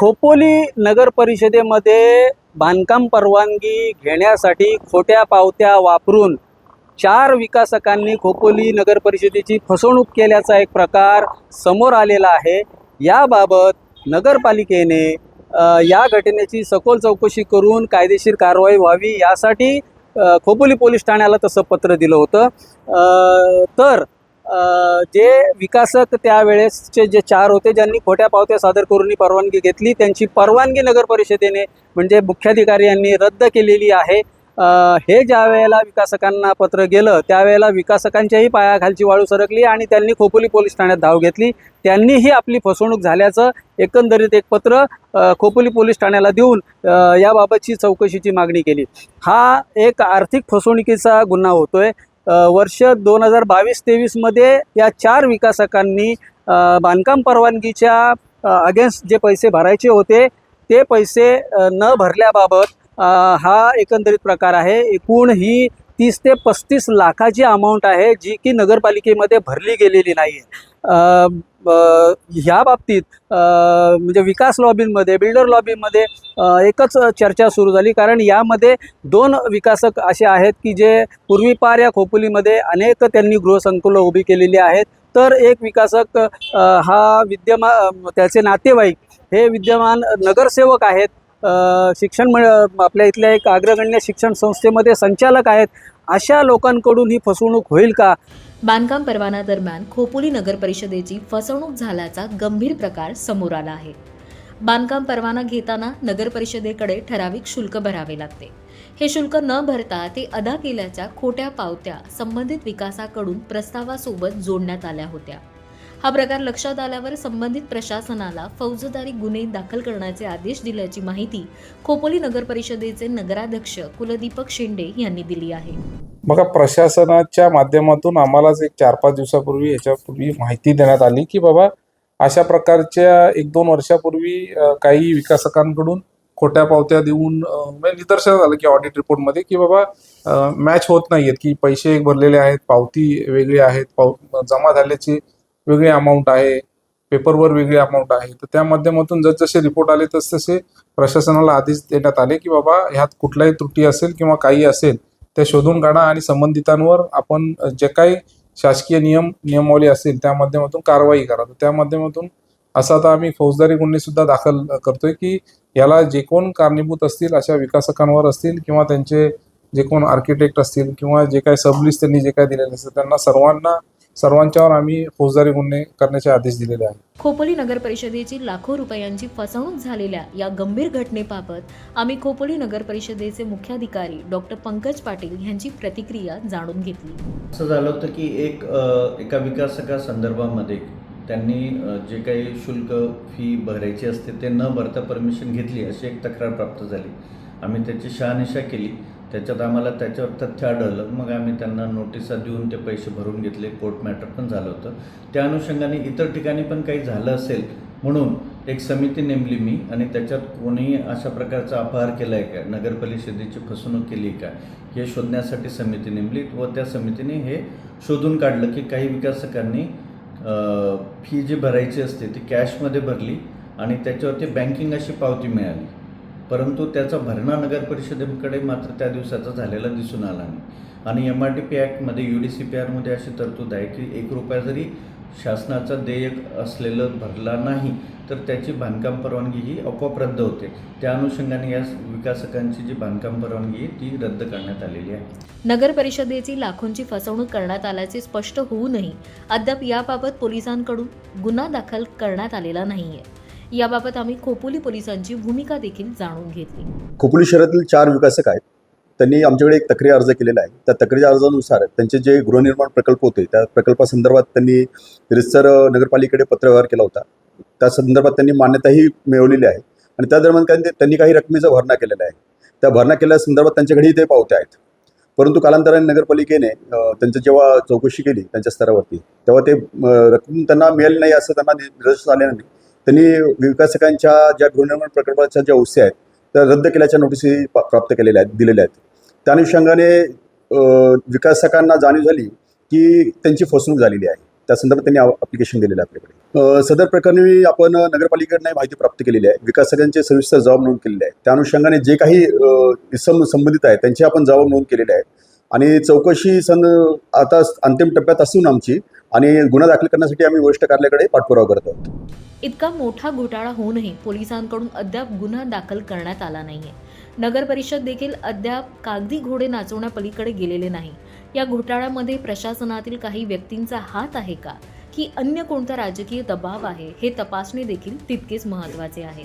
खोपोली नगर परिषदेमध्ये बांधकाम परवानगी घेण्यासाठी खोट्या पावत्या वापरून 4 विकासकांनी खोपोली नगर परिषदेची फसवणूक केल्याचा एक प्रकार समोर आलेला आहे। याबाबत नगरपालिकेने या घटनेची सखोल चौकशी करून कायदेशीर कारवाई व्हावी यासाठी खोपोली पोलीस ठाण्याला तसं पत्र दिलं होतं। तर जे विकासक त्यावेळेसचे जे 4 होते ज्यांनी खोट्या पावत्या सादर करून परवानगी घेतली, त्यांची परवानगी नगर परिषदेने म्हणजे मुख्याधिकारी यांनी रद्द केलेली आहे। हे ज्या वेळेला विकासकांना पत्र गेलं त्यावेळेला विकासकांच्याही पायाखालची वाळू सरकली आणि त्यांनी खोपोली पोलीस ठाण्यात धाव घेतली। त्यांनीही आपली फसवणूक झाल्याचं एकंदरीत एक पत्र खोपोली पोलीस ठाण्याला देऊन याबाबतची चौकशीची मागणी केली। हा एक आर्थिक फसवणुकीचा गुन्हा होतोय। वर्ष 2022-23 मध्ये या 4 विकासकांनी बांधकाम परवानगीच्या अगेन्स्ट जे पैसे भरायचे होते ते पैसे न भरल्याबाबत हा एकंदरीत प्रकार आहे। एकूण ही 30 ते 35 लाखाची अमाऊंट आहे जी की नगरपालिकेमध्ये भरली गेलेली नाही आहे। ह्या बाबतीत म्हणजे विकास लॉबीमध्ये बिल्डर लॉबीमध्ये एकच चर्चा सुरू झाली, कारण यामध्ये 2 विकासक असे आहेत की जे पूर्वीपार या खोपोलीमध्ये अनेक त्यांनी गृहसंकुलं उभी केलेली आहेत। तर एक विकासक हा त्याचे नातेवाईक हे विद्यमान नगरसेवक आहेत, शिक्षण आपल्या इथल्या एक अग्रगण्य शिक्षण संस्थेमध्ये संचालक आहेत। अशा लोकांकडून ही फसवणूक होईल का? बांधकाम परवाना दरम्यान खोपोली नगर परिषदेची फसवणूक झाल्याचा गंभीर प्रकार समोर आला आहे। बांधकाम परवाना घेताना नगर परिषदेकडे ठराविक शुल्क भरावे लागते। हे शुल्क न भरता ते अदा केल्याच्या खोट्या पावत्या संबंधित विकासाकडून प्रस्तावासोबत जोडण्यात आल्या होत्या। हा प्रकार लक्षात आल्यावर संबंधित प्रशासनाला फौजदारी गुन्हे दाखल करण्याचे आदेश दिल्याची माहिती खोपोली नगर परिषदेचे नगराध्यक्ष कुलदीपक शेंडे यांनी दिली आहे। बघा, प्रशासनाच्या माध्यमातून आम्हालाच एक 4-5 दिवसापूर्वी याच्यापूर्वी माहिती देण्यात आली की बाबा अशा प्रकारच्या 1-2 वर्षापूर्वी काही विकासकांकडून खोट्या पावत्या देऊन निदर्शनास आलं की ऑडिट रिपोर्टमध्ये की बाबा मॅच होत नाहीयेत, की पैसे एक भरलेले आहेत, पावती वेगळी आहेत, जमा झाल्याची वेगळी अमाऊंट आहे, पेपरवर वेगळी अमाऊंट आहे। तर त्या माध्यमातून जसे रिपोर्ट आले तसे प्रशासनाला आदेश देण्यात आले की बाबा ह्यात कुठलाही त्रुटी असेल किंवा काही असेल ते शोधून काढा आणि संबंधितांवर आपण जे काही शासकीय नियमावली असेल त्या माध्यमातून कारवाई करा। त्या माध्यमातून असं आता आम्ही फौजदारी गुन्हे सुद्धा दाखल करतोय की याला जे कोण कारणीभूत असतील अशा विकासकांवर असतील किंवा त्यांचे जे कोण आर्किटेक्ट असतील किंवा जे काही सबलिस्ट त्यांनी जे काही दिलेले असतील त्यांना सर्वांच्यावर आम्ही फौजदारी गुन्हे करण्याचे आदेश दिलेले आहेत। खोपोली नगर परिषदेची लाखो रुपयांची फसवणूक झालेल्या या गंभीर घटनेबाबत आम्ही खोपोली नगर परिषदेचे मुख्याधिकारी डॉक्टर पंकज पाटील यांची प्रतिक्रिया जाणून घेतली। असं झालं होतं की एका विकासका संदर्भामध्ये त्यांनी जे काही शुल्क फी भरायची असते ते न भरता परमिशन घेतली अशी एक तक्रार प्राप्त झाली। आम्ही त्याची शहानिशा केली, त्याच्यात आम्हाला त्याच्यावर तथ्य आढळलं। मग आम्ही त्यांना नोटिसा देऊन ते पैसे भरून घेतले, कोर्ट मॅटर पण झालं होतं। त्या अनुषंगाने इतर ठिकाणी पण काही झालं असेल म्हणून एक समिती नेमली मी आणि त्याच्यात कोणी अशा प्रकारचा अपहार केला आहे का, नगर परिषदेची फसवणूक केली का हे शोधण्यासाठी समिती नेमली व त्या समितीने हे शोधून काढलं की काही विकासकांनी फी जी भरायची असते ती कॅशमध्ये भरली आणि त्याच्यावरती बँकिंग अशी पावती मिळाली, परंतु त्याचा भरणा नगर परिषदेकडे मात्र त्या दिवसाचा झालेला दिसून आला नाही। आणि MRTP ॲक्टमध्ये UDCPRमध्ये अशी तरतूद आहे की 1 रुपया जरी शासनाचा देयक असलेलं भरला नाही तर त्याची बांधकाम परवानगी ही आपोआप रद्द होते। त्या अनुषंगाने या विकासकांची जी बांधकाम परवानगी आहे ती रद्द करण्यात आलेली आहे। नगर परिषदेची लाखोंची फसवणूक करण्यात आल्याचे स्पष्ट होऊनही अद्याप याबाबत पोलिसांकडून गुन्हा दाखल करण्यात आलेला नाहीये। याबाबत आम्ही खोपोली पोलिसांची भूमिका देखील जाणून घेतली। खोपोली शहरातील 4 विकासक आहेत, त्यांनी आमच्याकडे एक तक्रारी अर्ज केलेला आहे। त्या तक्रारी अर्जानुसार त्यांचे जे गृहनिर्माण प्रकल्प होते त्या प्रकल्पासंदर्भात त्यांनी रितसर नगरपालिकेकडे पत्रव्यवहार केला होता। त्या संदर्भात त्यांनी मान्यताही मिळवलेली आहे आणि त्या दरम्यान त्यांनी काही रकमेचा भरणा केलेला आहे। त्या भरणा केल्या संदर्भात त्यांच्याकडेही ते पावत्या आहेत, परंतु कालांतराने नगरपालिकेने त्यांचं जेव्हा चौकशी केली त्यांच्या स्तरावरती तेव्हा ते रक्कम त्यांना मिळाली नाही असं त्यांना निदर्शनास आल्याने त्यांनी विकासकांच्या ज्या गृहनिर्माण प्रकल्पाच्या ज्या ओसी आहेत त्या रद्द केल्याच्या नोटीसही प्राप्त केलेल्या आहेत, दिलेल्या आहेत। त्या अनुषंगाने विकासकांना जाणीव झाली की त्यांची फसवणूक झालेली आहे त्या संदर्भात त्यांनी ॲप्लिकेशन दिलेलं आहे आपल्याकडे. सदर प्रकरणी आपण नगरपालिकेकडनं माहिती प्राप्त केलेली आहे. विकासकांचे सविस्तर जबाब नोंद केलेले आहे. त्या अनुषंगाने जे काही इसम संबंधित आहे त्यांचे आपण जबाब नोंद केलेले आहेत आणि चौकशी आता अंतिम टप्प्यात असून आमची आणि गुन्हा दाखल करण्यासाठी आम्ही वरिष्ठ कार्यालयाकडे पाठपुरावा करत आहोत. इतका मोठा घोटाळा होऊनही पोलिसांकडून अद्याप गुन्हा दाखल करण्यात आला नाहीये. नगर परिषद देखील अद्याप कागदी घोडे नाचवण्यापलीकडे गेलेले नाही. या घोटाळ्यामध्ये प्रशासनातील काही व्यक्तींचा हात आहे का की अन्य कोणता राजकीय दबाव आहे हे तपासणे देखील तितकेच महत्त्वाचे आहे.